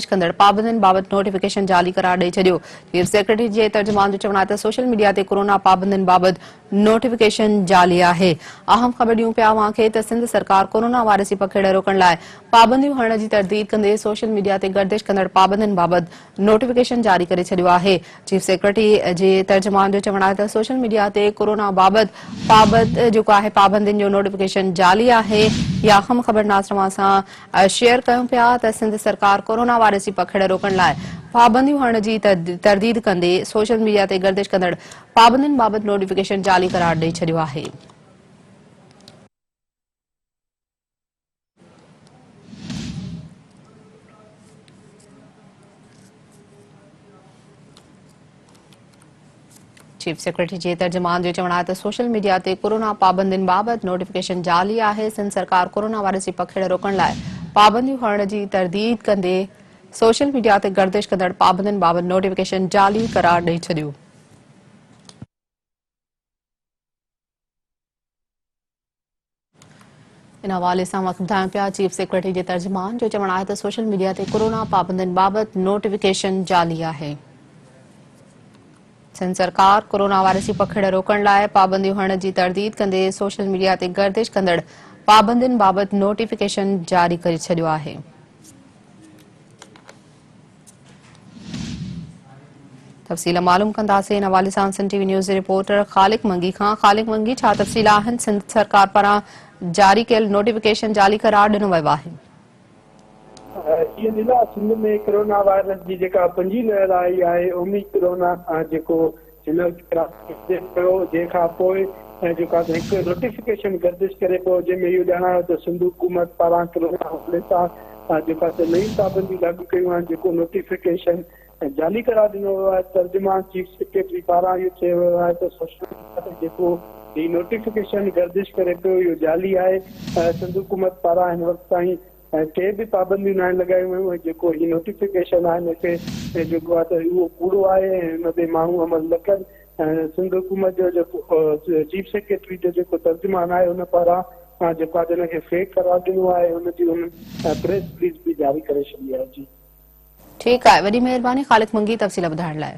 कंदड़ पाबंदियुनि बाबति नोटिफिकेशन जारी करार ॾेई छॾियो। चीफ सेक्रेटरी जे तर्जुमान जो चवणु आहे त सोशल मीडिया ते कोरोना पाबंदियुनि बाबति नोटिफिकेशन जारी आहे। अहम ख़बर ॾियूं पिया अव्हांखे त सिंध सरकार कोरोना वायरस जी पखेड़ रोकण लाइ पाबंदियूं हणण जी तरदीद कंदे सोशल मीडिया ते गर्दिश कंदड़ पाबंदियुनि बाबति नोटिफिकेशन जारी करे छॾियो आहे। चीफ सेक्रेटरी जे तर्जुमान जो चवणु आहे त सोशल मीडिया ते कोरोना बाबति जेको आहे पाबंदियुनि जो नोटिफिकेशन जारी आहे। या अहम ख़बर नाज़रन सां शेयर कयूं पिया त सिंध सरकार कोरोना वायरस जी पखेड़ रोकण लाइ पाबंदियूं हणण जी तरदीद कंदे सोशल मीडिया ते गर्दिश कंदड़ पाबंदियुनि बाबति नोटिफिकेशन जारी करार ॾेई छॾियो आहे। चीफ सेक्रेटरी जे तर्जुमान जो चवणु आहे त सोशल मीडिया ते कोरोना पाबंदियुनि बाबति नोटिफिकेशन जारी आहे। सिंध सरकार कोरोना वायरस जी पखेड़ रोकण लाइ पाबंदियूं हणण जी तरदीद कंदे सोशल मीडिया ते गर्दिश कंदड़ पाबंदियुनि बाबति नोटिफिकेशन जारी करार ॾेई छॾियो। इन हवाले सां ॿुधायूं पिया चीफ सेक्रेटरी जे तर्जुमान जो चवणु आहे त सोशल मीडिया ते कोरोना पाबंदियुनि बाबति नोटिफिकेशन जारी आहे। सिंध सरकार कोरोना वायरस जी पखेड़ रोकण लाइ पाबंदियूं हणण जी तरदीद कंदे सोशल मीडिया ते गर्दिश कंदड़ पाबंदियुनि बाबति नोटिफिकेशन जारी करे छॾियो आहे। तफ़सील मालूम कंदासीं इन हवाले सां सन टीवी न्यूज़ जे रिपोर्टर ख़ालिक मंगी खां। ख़ालिक मंगी, छा तफ़सील आहिनि? सिंध सरकार पारां जारी कयल नोटिफिकेशन जारी करार ॾिनो वियो आहे। सिंध में कोरोना वायरस जी जेका 5 लहर आई आहे ओमिक्रोन जेको जंहिंखां पोइ जेका हिकु नोटिफिकेशन गर्दिश करे पियो जंहिंमें इहो ॼाणायो त सिंध हुकूमत पारां कोरोना हवाले सां जेका नई पाबंदी लागू कयूं आहिनि जेको नोटिफिकेशन जारी करार ॾिनो वियो आहे। तर्जुमान चीफ सेक्रेटरी पारां इहो चयो वियो आहे त सोशल मीडिया ते जेको हीउ नोटिफिकेशन गर्दिश करे पियो इहो जाली आहे। सिंध हुकूमत पारां हिन वक़्तु ताईं के बि पाबंदियूं न लॻायूं वयूं। जेको हीउ नोटिफिकेशन आहे हिनखे जेको आहे त उहो कूड़ो आहे ऐं हुन ते माण्हू अमल न कनि। सिंध हुकूमत जो जेको चीफ सेक्रेटरी जो जेको तर्जुमान आहे हुन पारां जेको आहे हिनखे फेक करार ॾिनो आहे हुनजी हुन प्रेस रिलीज़ बि जारी करे छॾी आहे। जी ठीकु आहे, वॾी महिरबानी ख़ालिक मंगी तफ़सील ॿुधाइण लाइ।